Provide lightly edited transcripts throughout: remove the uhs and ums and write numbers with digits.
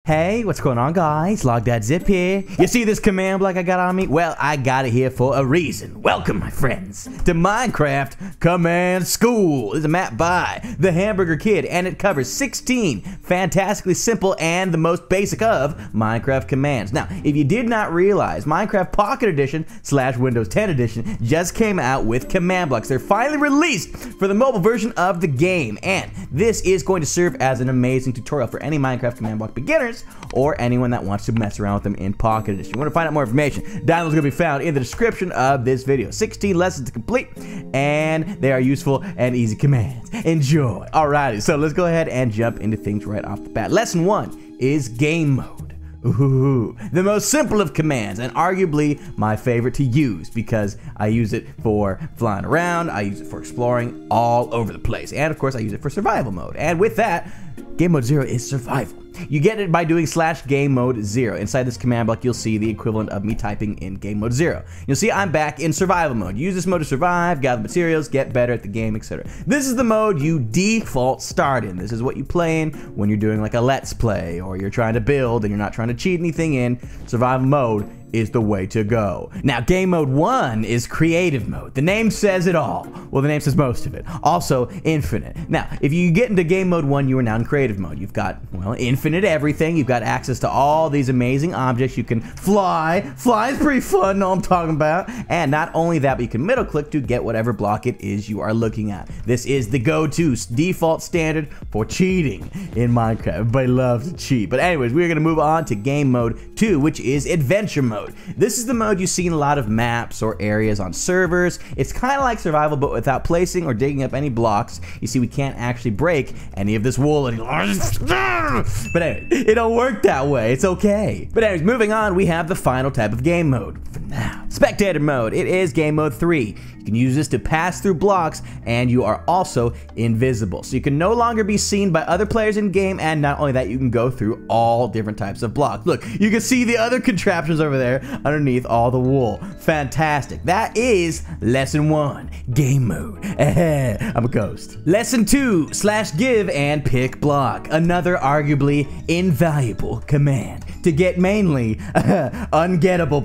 Hey, what's going on, guys? Logdotzip here. You see this command block I got on me? Well, I got it here for a reason. Welcome, my friends, to Minecraft Command School. This is a map by The Hamburger Kid, and it covers 16 fantastically simple and the most basic of Minecraft commands. Now, if you did not realize, Minecraft Pocket Edition / Windows 10 Edition just came out with command blocks. They're finally released for the mobile version of the game, and this is going to serve as an amazing tutorial for any Minecraft command block beginners or anyone that wants to mess around with them in Pocket Edition. You want to find out more information? Downloads going to be found in the description of this video. 16 lessons to complete, and they are useful and easy commands. Enjoy. Alrighty, so let's go ahead and jump into things right off the bat. Lesson 1 is game mode. Ooh, the most simple of commands, and arguably my favorite to use because I use it for flying around, I use it for exploring all over the place, and of course I use it for survival mode. And with that, game mode 0 is survival. You get it by doing /game mode 0. Inside this command block, you'll see the equivalent of me typing in game mode 0. You'll see I'm back in survival mode. Use this mode to survive, gather materials, get better at the game, etc. This is the mode you default start in. This is what you play in when you're doing like a let's play or you're trying to build and you're not trying to cheat anything in. Survival mode is the way to go. Now, game mode 1 is creative mode. The name says it all. Well, the name says most of it. Also, infinite. Now, if you get into game mode 1, you are now in creative mode. You've got, well, infinite everything. You've got access to all these amazing objects. You can fly. Fly is pretty fun, know what I'm talking about. And not only that, but you can middle click to get whatever block it is you are looking at. This is the go-to default standard for cheating in Minecraft. Everybody loves to cheat. But anyways, we're gonna move on to game mode 2, which is adventure mode. This is the mode you see in a lot of maps or areas on servers. It's kind of like survival, but without placing or digging up any blocks. You see, we can't actually break any of this wool anymore. But anyway, it don't work that way. It's okay. But anyways, moving on, we have the final type of game mode for now. Spectator mode. It is game mode 3. You can use this to pass through blocks, and you are also invisible. So you can no longer be seen by other players in game, and not only that, you can go through all different types of blocks. Look, you can see the other contraptions over there underneath all the wool. Fantastic. That is lesson 1, game mode. I'm a ghost. Lesson 2, /give and pick block. Another arguably invaluable command to get mainly ungettable,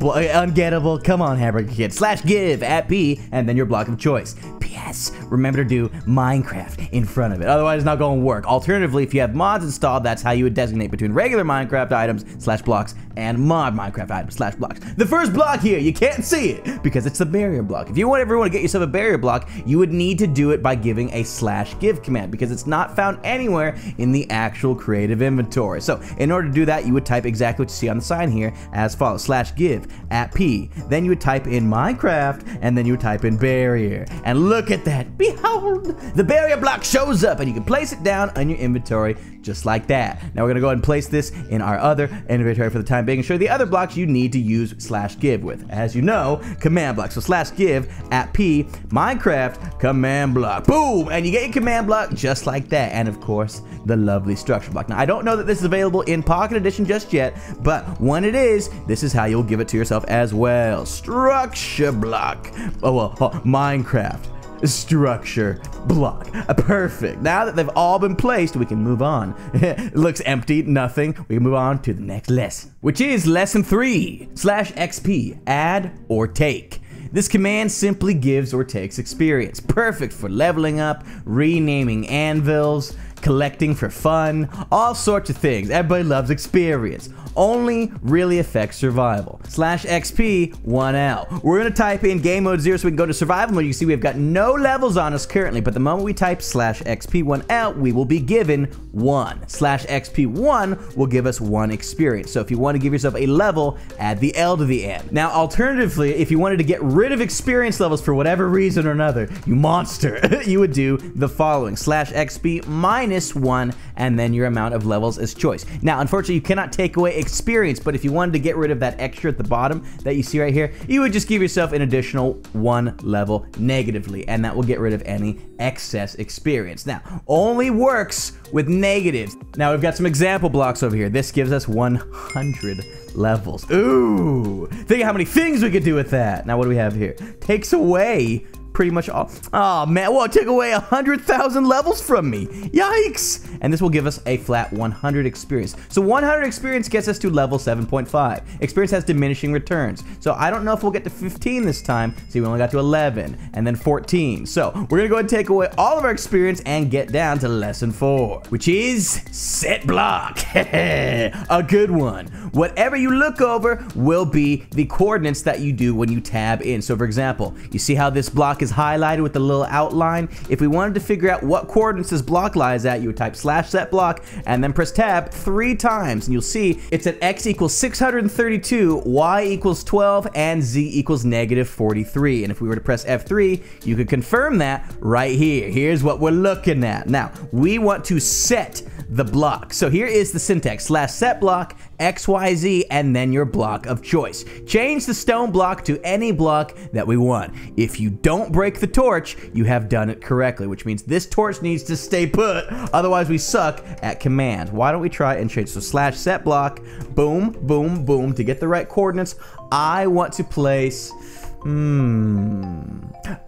come on, Hamburger Kid, /give at P, and then your block of choice. P.S. Remember to do Minecraft in front of it, otherwise it's not going to work. Alternatively, if you have mods installed, that's how you would designate between regular Minecraft items /blocks and mod Minecraft items /blocks. The first block here, you can't see it because it's the barrier block. If you ever want to get yourself a barrier block, you would need to do it by giving a /give command because it's not found anywhere in the actual creative inventory. So in order to do that, you would type exactly what you see on the sign here as follows: /give at P. Then you would type in Minecraft, and then you would type in barrier. And look at that. Behold, the barrier block shows up, and you can place it down on your inventory just like that. Now we're gonna go ahead and place this in our other inventory for the time being and show you the other blocks you need to use /give with. As you know, command block. So /give at P, Minecraft command block. Boom! And you get your command block just like that. And of course, the lovely structure block. Now I don't know that this is available in Pocket Edition just yet, but when it is, this is how you'll give it to yourself as well. Structure block. Minecraft structure block. Perfect. Now that they've all been placed, we can move on. It looks empty, nothing. We can move on to the next lesson, which is lesson 3, /xp, add or take. This command simply gives or takes experience. Perfect for leveling up, renaming anvils, collecting for fun, all sorts of things. Everybody loves experience. Only really affects survival. /xp 1L. We're gonna type in game mode 0 so we can go to survival mode. You see we've got no levels on us currently, but the moment we type /xp 1L, we will be given 1. /xp 1 will give us 1 experience. So if you want to give yourself a level, add the L to the end. Now alternatively, if you wanted to get rid of experience levels for whatever reason or another, you monster, you would do the following: /xp -1, and then your amount of levels as choice. Now unfortunately, you cannot take away experience, but if you wanted to get rid of that extra at the bottom that you see right here, you would just give yourself an additional 1 level negatively, and that will get rid of any excess experience. Now, only works with negatives. Now we've got some example blocks over here. This gives us 100 levels. Ooh, think of how many things we could do with that. Now what do we have here? Takes away pretty much all. Oh man, well, it took away 100,000 levels from me. Yikes! And this will give us a flat 100 experience. So 100 experience gets us to level 7.5. Experience has diminishing returns. So I don't know if we'll get to 15 this time. See, we only got to 11 and then 14. So we're gonna go ahead and take away all of our experience and get down to lesson 4, which is set block. A good one. Whatever you look over will be the coordinates that you do when you tab in. So for example, you see how this block is highlighted with the little outline? If we wanted to figure out what coordinates this block lies at, you would type /set block and then press tab 3 times, and you'll see it's at x equals 632, y equals 12, and z equals -43. And if we were to press F3, you could confirm that right here. Here's what we're looking at. Now, we want to set the block. So here is the syntax: /set block, XYZ, and then your block of choice. Change the stone block to any block that we want. If you don't break the torch, you have done it correctly, which means this torch needs to stay put, otherwise we suck at commands. Why don't we try and change? So /set block, boom, boom, boom, to get the right coordinates. I want to place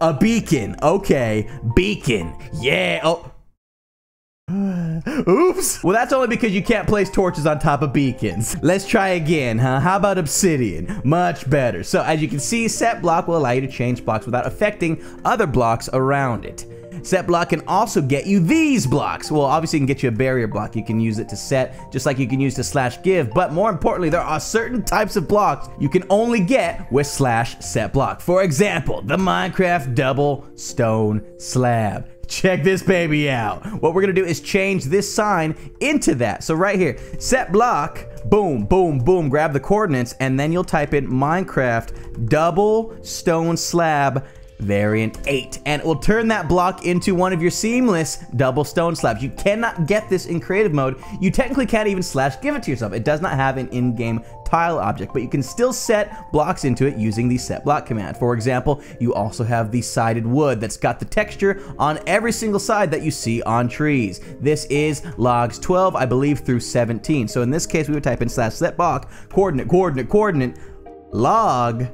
a beacon. Okay, beacon. Yeah. Oh. Oops. Well, that's only because you can't place torches on top of beacons. Let's try again, huh? How about obsidian? Much better. So as you can see, set block will allow you to change blocks without affecting other blocks around it. Set block can also get you these blocks. Well, obviously it can get you a barrier block. You can use it to set, just like you can use the /give. But more importantly, there are certain types of blocks you can only get with /set block. For example, the Minecraft double stone slab. Check this baby out. What we're gonna do is change this sign into that. So right here, set block, boom, boom, boom, grab the coordinates, and then you'll type in Minecraft double stone slab variant 8, and it will turn that block into one of your seamless double stone slabs. You cannot get this in creative mode. You technically can't even /give it to yourself. It does not have an in-game tile object, but you can still set blocks into it using the set block command. For example, you also have the sided wood that's got the texture on every single side that you see on trees. This is logs 12, I believe, through 17. So in this case, we would type in /set block, coordinate, log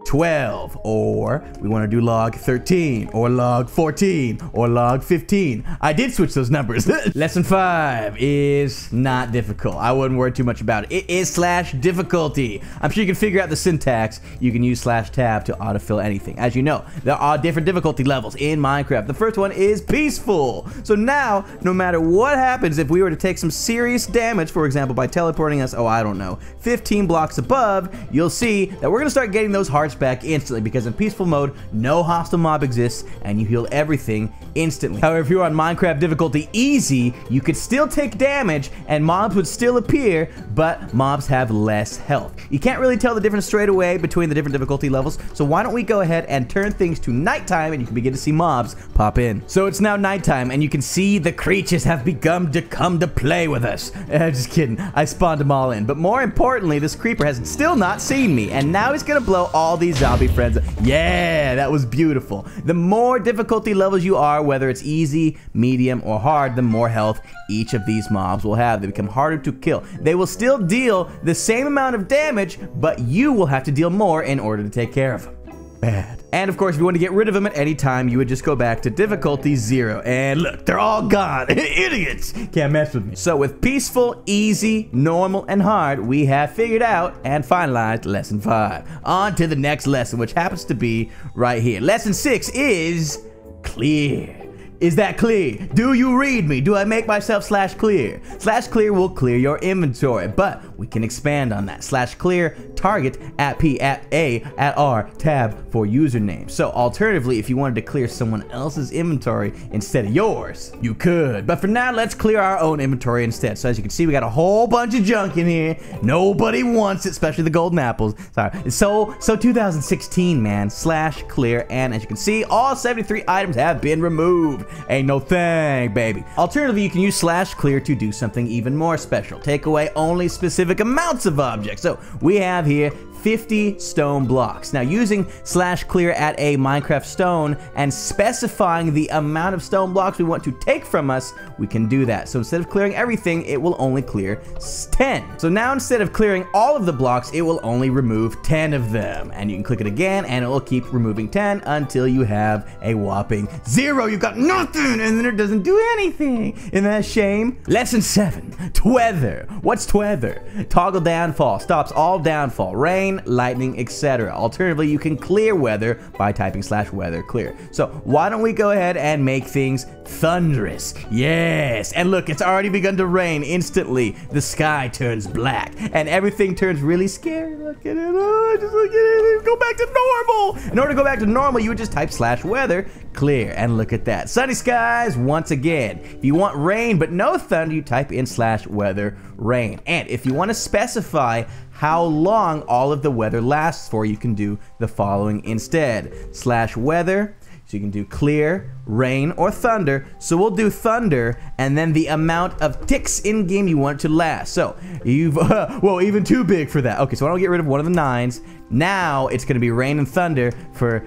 12, or we want to do log 13, or log 14, or log 15. I did switch those numbers. Lesson 5 is not difficult. I wouldn't worry too much about it. It is /difficulty. I'm sure you can figure out the syntax. You can use /tab to autofill anything. As you know, there are different difficulty levels in Minecraft. The first one is peaceful. So now, no matter what happens, if we were to take some serious damage, for example, by teleporting us, oh, I don't know, 15 blocks above, you'll see that we're going to start getting those hearts back instantly, because in peaceful mode, no hostile mob exists and you heal everything instantly. However, if you're on Minecraft difficulty easy, you could still take damage and mobs would still appear, but mobs have less health. You can't really tell the difference straight away between the different difficulty levels, so why don't we go ahead and turn things to nighttime and you can begin to see mobs pop in. So it's now nighttime and you can see the creatures have begun to come to play with us. Just kidding, I spawned them all in. But more importantly, this creeper has still not seen me, and now he's gonna blow all these zombie friends. Yeah, that was beautiful. The more difficulty levels you are, whether it's easy, medium, or hard, the more health each of these mobs will have. They become harder to kill. They will still deal the same amount of damage, but you will have to deal more in order to take care of them. Bad. And of course, if you want to get rid of them at any time, you would just go back to difficulty 0. And look, they're all gone. Idiots. Can't mess with me. So with peaceful, easy, normal, and hard, we have figured out and finalized lesson 5. On to the next lesson, which happens to be right here. Lesson 6 is clear. Is that clear? Do you read me? Do I make myself /clear? /clear will clear your inventory, but we can expand on that. /clear target @p @a @r tab for username. So alternatively, if you wanted to clear someone else's inventory instead of yours, you could. But for now, let's clear our own inventory instead. So as you can see, we got a whole bunch of junk in here. Nobody wants it, especially the golden apples. Sorry. So 2016, man. /clear, and as you can see, all 73 items have been removed. Ain't no thing, baby. Alternatively, you can use /clear to do something even more special. Take away only specific amounts of objects. So we have here 50 stone blocks. Now, using /clear at a Minecraft stone and specifying the amount of stone blocks we want to take from us, we can do that. So instead of clearing everything, it will only clear 10. So now instead of clearing all of the blocks, it will only remove 10 of them. And you can click it again, and it will keep removing 10 until you have a whopping 0. You've got nothing, and then it doesn't do anything. Isn't that a shame? Lesson 7, Tweather. What's Tweather? Toggle downfall, stops all downfall, rain, lightning, etc. Alternatively, you can clear weather by typing /weather clear. So why don't we go ahead and make things thunderous? Yes, and look, it's already begun to rain instantly. The sky turns black, and everything turns really scary. Look at it, oh, just look at it, go back to normal. In order to go back to normal, you would just type /weather clear, and look at that. Sunny skies once again. If you want rain but no thunder, you type in /weather rain. And if you want to specify how long all of the weather lasts for, you can do the following instead. /weather, so you can do clear, rain, or thunder. So we'll do thunder, and then the amount of ticks in game you want it to last. So you've, well, even too big for that. Okay, so I don't get rid of one of the 9s. Now it's going to be rain and thunder for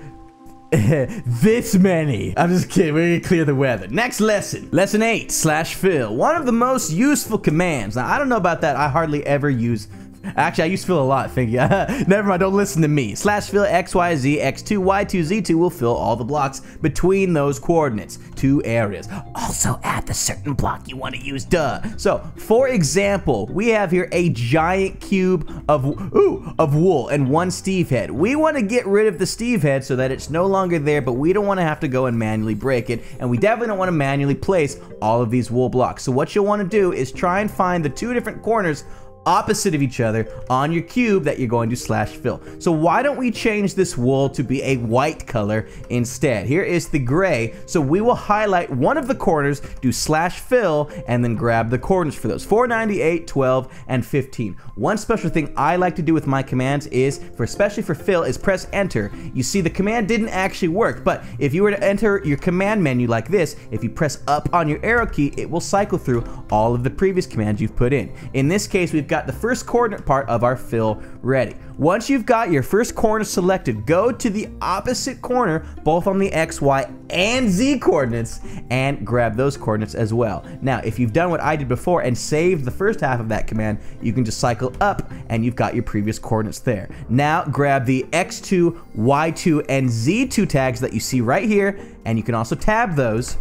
this many. I'm just kidding. We're gonna clear the weather. Next lesson. Lesson 8, /fill. One of the most useful commands. Now, I don't know about that. I hardly ever use... Actually, I use fill a lot, thank you. Never mind, don't listen to me. /fill XYZ X2 Y2 Z2 will fill all the blocks between those coordinates. 2 areas. Also add the certain block you want to use, duh. So, for example, we have here a giant cube of wool and 1 Steve head. We want to get rid of the Steve head so that it's no longer there, but we don't want to have to go and manually break it, and we definitely don't want to manually place all of these wool blocks. So what you'll want to do is try and find the 2 different corners opposite of each other on your cube that you're going to /fill. So why don't we change this wool to be a white color instead? Here is the gray. So we will highlight one of the corners, do /fill, and then grab the coordinates for those. 498, 12, and 15. One special thing I like to do with my commands is, especially for fill, is press enter. You see the command didn't actually work, but if you were to enter your command menu like this, if you press up on your arrow key, it will cycle through all of the previous commands you've put in. In this case, we've got the first coordinate part of our fill ready. Once you've got your first corner selected, go to the opposite corner, both on the X, Y, and Z coordinates, and grab those coordinates as well. Now, if you've done what I did before and saved the first half of that command, you can just cycle up and you've got your previous coordinates there. Now, grab the X2, Y2, and Z2 tags that you see right here, and you can also tab those.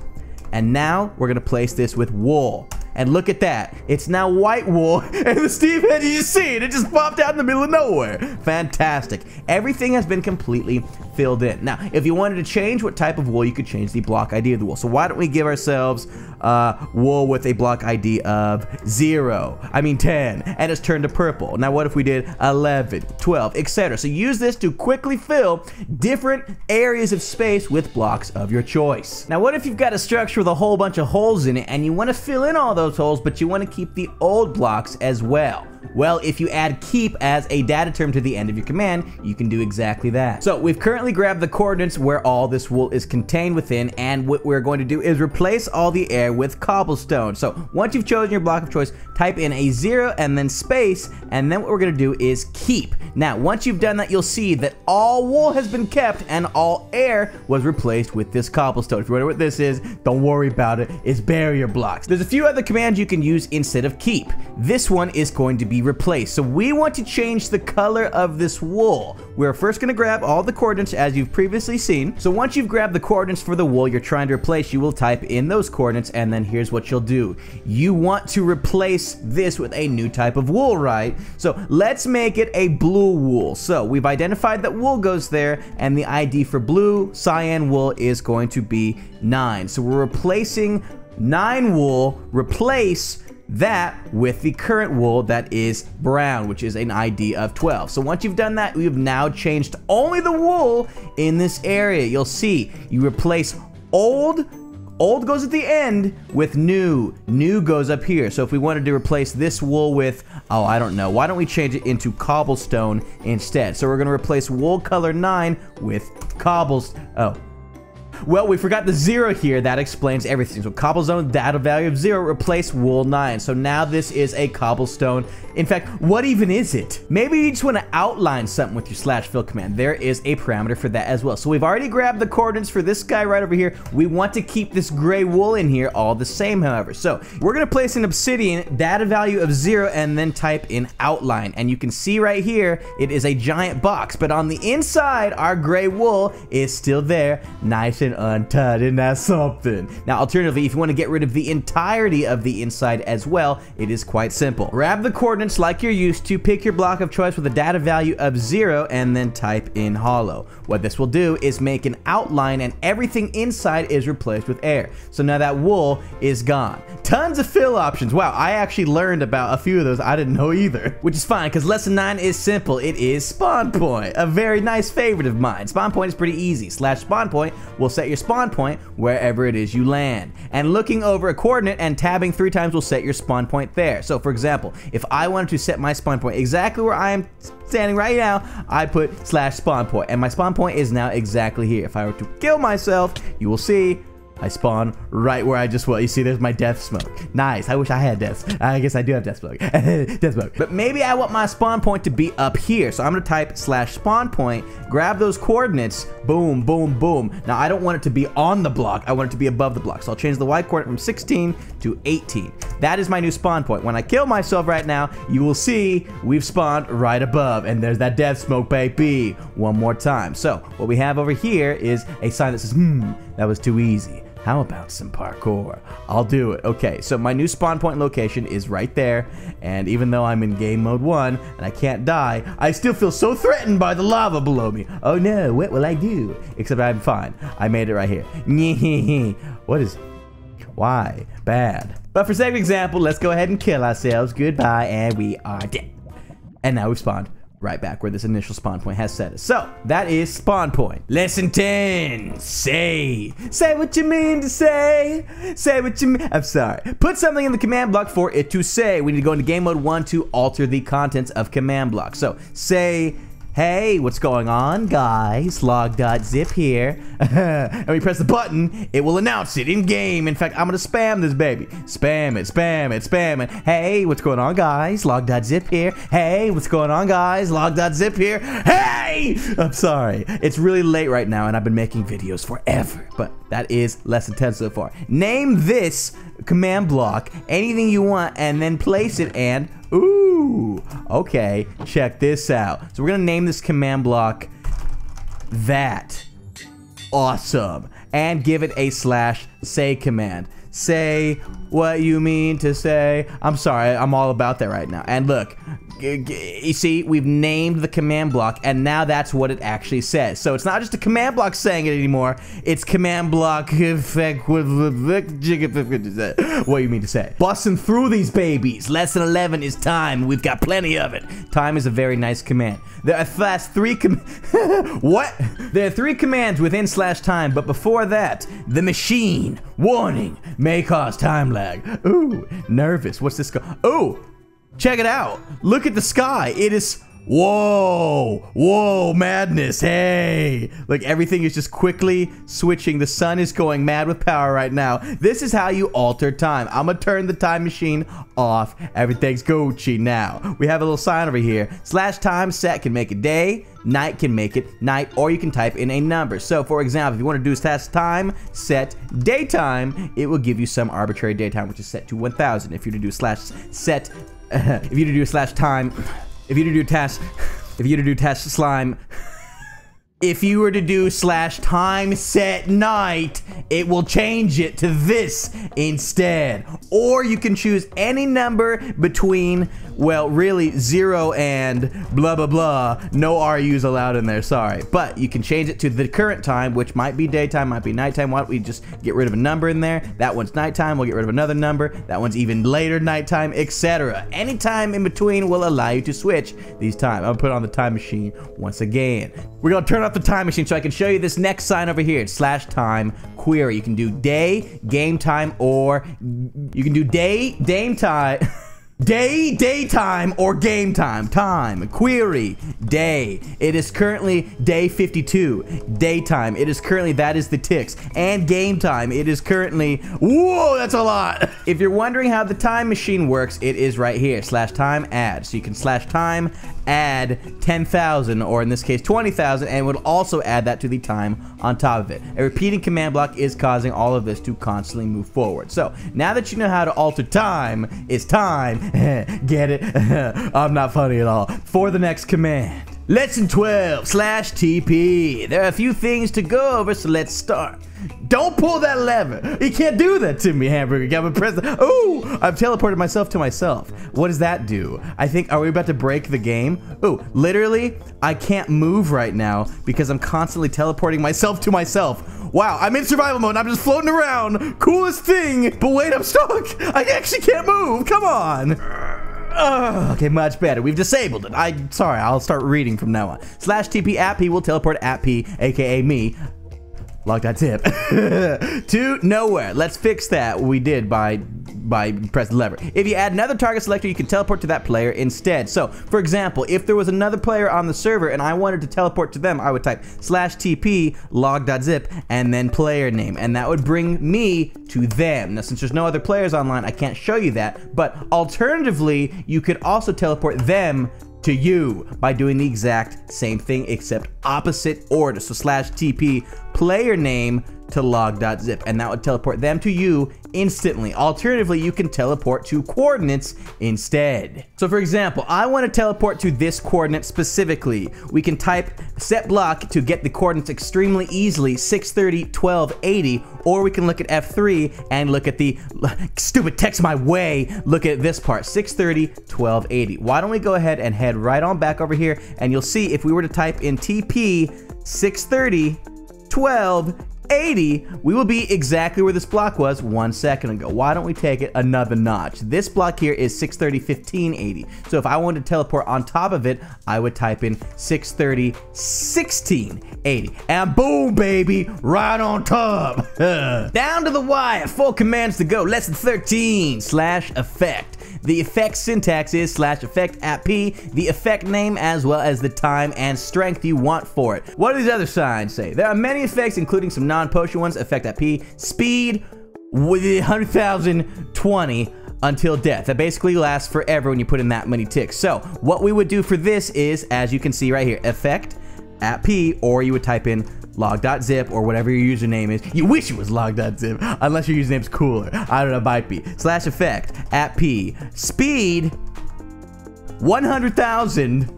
And now, we're gonna place this with wool. And look at that. It's now white wool. And the Steve head, you see it. It just popped out in the middle of nowhere. Fantastic. Everything has been completely filled in. Now, if you wanted to change what type of wool, you could change the block ID of the wool. So why don't we give ourselves wool with a block ID of 10, and it's turned to purple. Now, what if we did 11, 12, etc.? So use this to quickly fill different areas of space with blocks of your choice. Now, what if you've got a structure with a whole bunch of holes in it, and you want to fill in all those holes, but you want to keep the old blocks as well? Well, if you add keep as a data term to the end of your command, you can do exactly that. So we've currently grabbed the coordinates where all this wool is contained within, and what we're going to do is replace all the air with cobblestone. So once you've chosen your block of choice, type in a 0 and then space, and then what we're going to do is keep. Now, once you've done that, you'll see that all wool has been kept and all air was replaced with this cobblestone. If you wonder what this is, don't worry about it. It's barrier blocks. There's a few other commands you can use instead of keep. This one is going to be replace. So we want to change the color of this wool. We're first going to grab all the coordinates as you've previously seen. So once you've grabbed the coordinates for the wool you're trying to replace, you will type in those coordinates, and then here's what you'll do. You want to replace this with a new type of wool, right? So let's make it a blue wool. So we've identified that wool goes there, and the ID for blue cyan wool is going to be 9. So we're replacing 9 wool, replace that with the current wool that is brown, which is an ID of 12. So once you've done that, we've now changed only the wool in this area. You'll see you replace old goes at the end with new goes up here. So if we wanted to replace this wool with, oh, I don't know, why don't we change it into cobblestone instead? So we're going to replace wool color 9 with cobblestone. Well, we forgot the 0 here. That explains everything. So cobblestone data value of 0 replace wool 9. So now this is a cobblestone. In fact, what even is it? Maybe you just want to outline something with your /fill command. There is a parameter for that as well. So we've already grabbed the coordinates for this guy right over here. We want to keep this gray wool in here all the same, however. So we're going to place an obsidian data value of 0 and then type in outline. And you can see right here, it is a giant box. But on the inside, our gray wool is still there, nice and untied, and that's something. Now, alternatively, if you want to get rid of the entirety of the inside as well, it is quite simple. Grab the coordinates like you're used to, pick your block of choice with a data value of 0, and then type in hollow. What this will do is make an outline, and everything inside is replaced with air. So now that wool is gone. Tons of fill options. Wow, I actually learned about a few of those. I didn't know either, which is fine because lesson 9 is simple. It is spawn point, a very nice favorite of mine. Spawn point is pretty easy. /spawn point will set your spawn point wherever it is you land. And looking over a coordinate and tabbing 3 times will set your spawn point there. So for example, if I wanted to set my spawn point exactly where I am standing right now, I put /spawn point, and my spawn point is now exactly here. If I were to kill myself, you will see I spawn right where I just was. You see, there's my death smoke. Nice. I wish I had death. I guess I do have death smoke. Death smoke. But maybe I want my spawn point to be up here. So I'm going to type /spawn point, grab those coordinates, boom, boom, boom. Now, I don't want it to be on the block. I want it to be above the block. So I'll change the Y coordinate from 16 to 18. That is my new spawn point. When I kill myself right now, you will see we've spawned right above. And there's that death smoke, baby. One more time. So what we have over here is a sign that says, that was too easy. How about some parkour? I'll do it. Okay, so my new spawn point location is right there, and even though I'm in game mode 1 and I can't die, I still feel so threatened by the lava below me. Oh no, what will I do? Except I'm fine. I made it right here. What is... Why? Bad. But for sake of example, let's go ahead and kill ourselves. Goodbye, and we are dead. And now we've spawned right back where this initial spawn point has set us. So that is spawn point. Lesson 10. Say what you mean to say. Say what you mean. I'm sorry. Put something in the command block for it to say. We need to go into game mode 1 to alter the contents of command block. So say, hey, what's going on, guys? Logdotzip here. And we press the button, it will announce it in game. In fact, I'm gonna spam this baby. Spam it, spam it, spam it. Hey, what's going on, guys? Logdotzip here. Hey, what's going on, guys? Logdotzip here. Hey! I'm sorry. It's really late right now, and I've been making videos forever. But that is lesson 10 so far. Name this command block anything you want, and then place it and... Ooh, okay, check this out. So we're gonna name this command block that. Awesome. And give it a /say command. Say what you mean to say. I'm sorry, I'm all about that right now. And look, you see, we've named the command block, and now that's what it actually says. So it's not just a command block saying it anymore. It's command block. What do you mean to say? Busting through these babies. Lesson 11 is time. We've got plenty of it. Time is a very nice command. There are what? There are 3 commands within /time, but before that, the machine, warning, may cause time lag. Ooh, nervous. What's this? Ooh. Check it out. Look at the sky. It is... Whoa. Whoa, madness. Hey. Like, everything is just quickly switching. The sun is going mad with power right now. This is how you alter time. I'm gonna turn the time machine off. Everything's Gucci now. We have a little sign over here. /time set can make it day. Night can make it night, or you can type in a number. So, for example, if you want to do /time set daytime, it will give you some arbitrary daytime, which is set to 1000. If you were to do /set... if you were to do /time... If you were to do task slime, if you were to do /time set night, it will change it to this instead. Or you can choose any number between, well, really 0 and blah, blah, blah. No RUs allowed in there, sorry. But you can change it to the current time, which might be daytime, might be nighttime. Why don't we just get rid of a number in there? That one's nighttime, we'll get rid of another number. That one's even later nighttime, etc. Any time in between will allow you to switch these times. I'm gonna put on the time machine once again. We're gonna turn off the time machine so I can show you this next sign over here. It's /time query. You can do day, game time, or you can do day, game time. Daytime, or game time. Time, query, day. It is currently day 52. Daytime, it is currently, that is the ticks. And game time, it is currently, whoa, that's a lot. If you're wondering how the time machine works, it is right here, /time add. So you can /time add 10,000, or in this case 20,000, and it will also add that to the time on top of it. A repeating command block is causing all of this to constantly move forward. So now that you know how to alter time, it's time, get it? I'm not funny at all. For the next command. Lesson 12, /TP. There are a few things to go over, so let's start. Don't pull that lever. You can't do that to me, Hamburger. I'm impressed. Ooh, I've teleported myself to myself. What does that do? I think, are we about to break the game? Ooh, literally, I can't move right now because I'm constantly teleporting myself to myself. Wow, I'm in survival mode and I'm just floating around. Coolest thing. But wait, I'm stuck. I actually can't move. Come on. Okay, much better. We've disabled it. Sorry, I'll start reading from now on. /TP at P will teleport at P, aka me. Logdotzip. To nowhere. Let's fix that. We did by press the lever. If you add another target selector, you can teleport to that player instead. So, for example, if there was another player on the server and I wanted to teleport to them, I would type /TP log.zip and then player name, and that would bring me to them. Now, since there's no other players online, I can't show you that, but alternatively, you could also teleport them to you by doing the exact same thing except opposite order. So /TP player name to log.zip, and that would teleport them to you instantly. Alternatively, you can teleport to coordinates instead. So for example, I want to teleport to this coordinate specifically. We can type set block to get the coordinates extremely easily, 630, 12, 80, or we can look at F3 and look at the stupid text my way. Look at this part, 630, 12, 80. Why don't we go ahead and head right on back over here, and you'll see if we were to type in TP 630, 12, 80, we will be exactly where this block was 1 second ago. Why don't we take it another notch? This block here is 630, 15, 80. So if I wanted to teleport on top of it, I would type in 630, 16, 80. And boom, baby, right on top. Down to the wire, 4 commands to go. Lesson 13, /effect. The effect syntax is /effect at P, the effect name as well as the time and strength you want for it. What do these other signs say? There are many effects, including some non-potion ones. Effect at P, speed, with 100,000, 20 until death. That basically lasts forever when you put in that many ticks. So what we would do for this is, as you can see right here, effect at P, or you would type in log.zip or whatever your username is. You wish it was log.zip, unless your username's cooler. I don't know, might be. /effect at P, speed 100,000,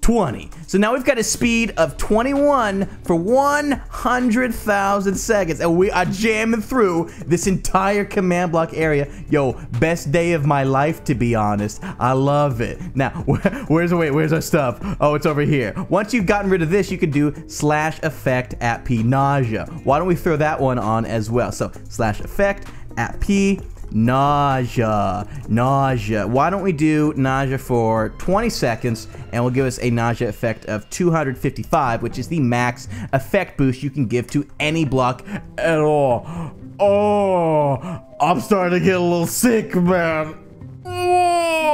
20. So now we've got a speed of 21 for 100,000 seconds, and we are jamming through this entire command block area. Yo, best day of my life, to be honest. I love it. Now, where's our stuff? Oh, it's over here. Once you've gotten rid of this, you can do /effect at P, nausea. Why don't we throw that one on as well? So /effect at P, nausea. Why don't we do nausea for 20 seconds, and will give us a nausea effect of 255, which is the max effect boost you can give to any block at all. Oh, I'm starting to get a little sick, man.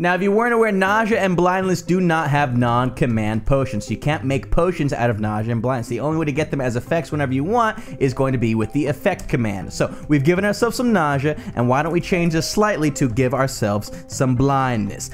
Now, if you weren't aware, nausea and blindness do not have non-command potions, so you can't make potions out of nausea and blindness. The only way to get them as effects whenever you want is going to be with the effect command. So we've given ourselves some nausea, and why don't we change this slightly to give ourselves some blindness.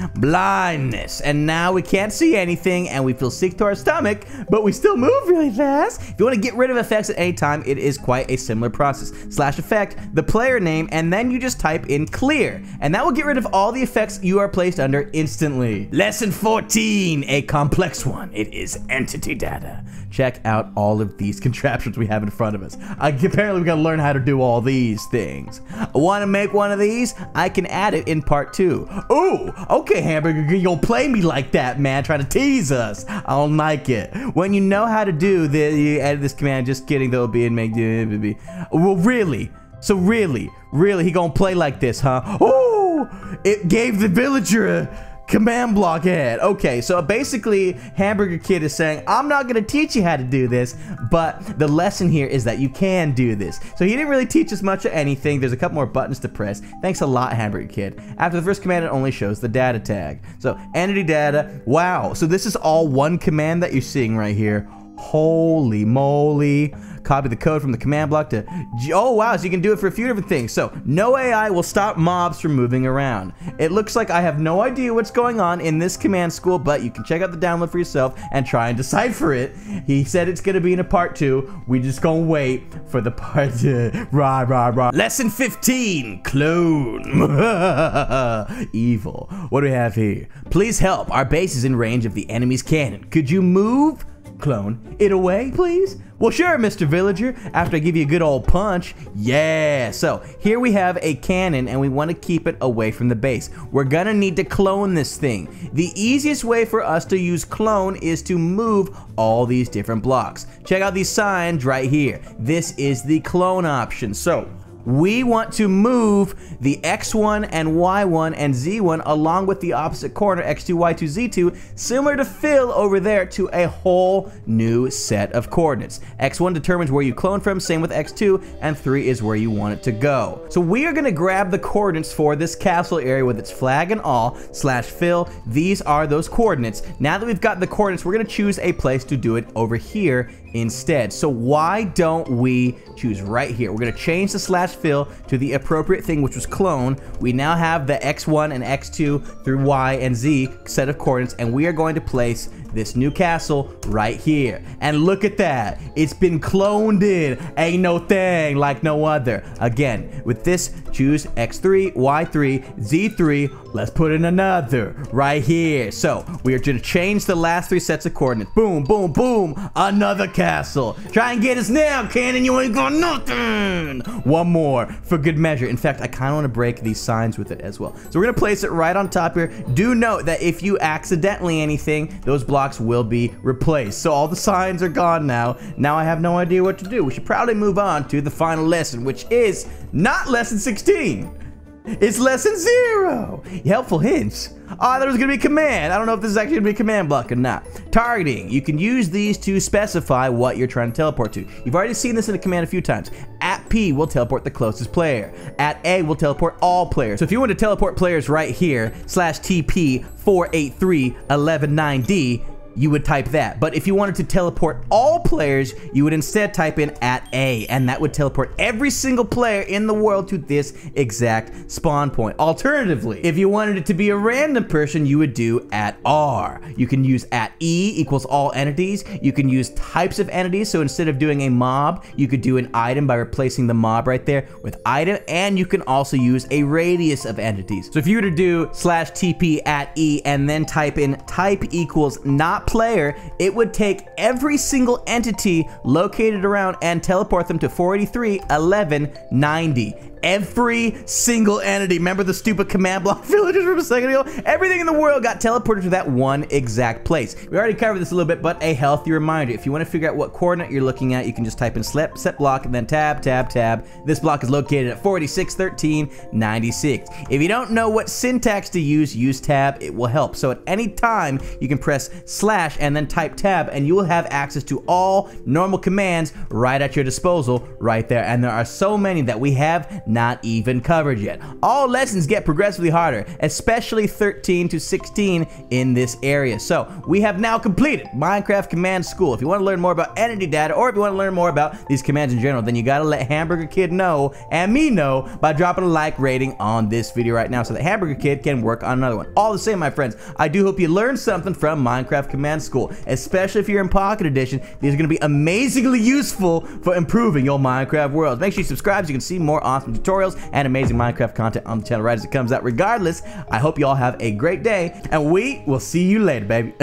And now we can't see anything, and we feel sick to our stomach, but we still move really fast. If you want to get rid of effects at any time, it is quite a similar process. /effect, the player name, and then you just type in clear, and that will get rid of all the effects you are placed under instantly. Lesson 14, a complex one. It is entity data. Check out all of these contraptions we have in front of us. Apparently we gotta learn how to do all these things. Want to make one of these? I can add it in part 2. Ooh, okay, Hamburger, you gonna play me like that, man, trying to tease us. I don't like it. When you know how to do this, you edit this command. Just kidding, though, be and make. Well, really? So really, he gonna play like this, huh? Oh, it gave the villager command block head. Okay, so basically Hamburger Kid is saying, I'm not gonna teach you how to do this, but the lesson here is that you can do this. So he didn't really teach us much of anything. There's a couple more buttons to press. Thanks a lot, Hamburger Kid. After the first command, it only shows the data tag. So entity data, wow. So this is all one command that you're seeing right here. Holy moly. Copy the code from the command block to, oh wow, so you can do it for a few different things. So no AI will stop mobs from moving around. It looks like I have no idea what's going on in this command school, but you can check out the download for yourself and try and decipher it. He said it's gonna be in a part 2. We just gonna wait for the part 2. Rah. Lesson 15, clone. Evil. What do we have here? Please help. Our base is in range of the enemy's cannon. Could you move? Clone it away, please? Well, sure, Mr. Villager, after I give you a good old punch. Yeah, so here we have a cannon and we want to keep it away from the base. We're gonna need to clone this thing. The easiest way for us to use clone is to move all these different blocks. Check out these signs right here. This is the clone option. So we want to move the X1 and Y1 and Z1 along with the opposite corner, X2, Y2, Z2, similar to Phil over there, to a whole new set of coordinates. X1 determines where you clone from, same with X2, and 3 is where you want it to go. So we are going to grab the coordinates for this castle area with its flag and all, /Phil. These are those coordinates. Now that we've got the coordinates, we're going to choose a place to do it over here instead. So why don't we choose right here? We're going to change the /Phil to the appropriate thing, which was clone. We now have the X1 and X2 through Y and Z set of coordinates, and we are going to place this new castle right here. And look at that. It's been cloned in. Ain't no thing like no other. Again, with this, choose X3, Y3, Z3. Let's put in another right here. So we are going to change the last 3 sets of coordinates. Boom, boom, boom. Another castle. Try and get us now, cannon. You ain't got nothing. One more for good measure. In fact, I kind of want to break these signs with it as well. So we're going to place it right on top here. Do note that if you accidentally anything, those blocks will be replaced. So all the signs are gone now. Now I have no idea what to do. We should probably move on to the final lesson, which is not lesson 16. It's lesson 0. Helpful hints. Oh, I thought it was going to be command. I don't know if this is actually going to be command block or not. Targeting. You can use these to specify what you're trying to teleport to. You've already seen this in a command a few times. At P will teleport the closest player. At A will teleport all players. So if you want to teleport players right here, /TP 483.119D, you would type that. But if you wanted to teleport all players, you would instead type in at A, and that would teleport every single player in the world to this exact spawn point. Alternatively, if you wanted it to be a random person, you would do at R. You can use at E equals all entities. You can use types of entities. So instead of doing a mob, you could do an item by replacing the mob right there with item, and you can also use a radius of entities. So if you were to do /TP at E and then type in type equals not player, it would take every single entity located around and teleport them to 483.1190. Every single entity. Remember the stupid command block villagers from a second ago? Everything in the world got teleported to that one exact place. We already covered this a little bit, but a healthy reminder. If you want to figure out what coordinate you're looking at, you can just type in set block and then tab. This block is located at 461396. If you don't know what syntax to use tab. It will help. So at any time, you can press / and then type tab, and you will have access to all normal commands right at your disposal right there. And there are so many that we have not even covered yet. All lessons get progressively harder, especially 13 to 16 in this area. So we have now completed Minecraft Command School. If you want to learn more about entity data, or if you want to learn more about these commands in general, then you got to let Hamburger Kid know and me know by dropping a like rating on this video right now so that Hamburger Kid can work on another one. All the same, my friends, I do hope you learned something from Minecraft Command School, especially if you're in Pocket Edition. These are going to be amazingly useful for improving your Minecraft worlds. Make sure you subscribe so you can see more awesome tutorials and amazing Minecraft content on the channel right as it comes out. Regardless, I hope you all have a great day, and we will see you later, baby.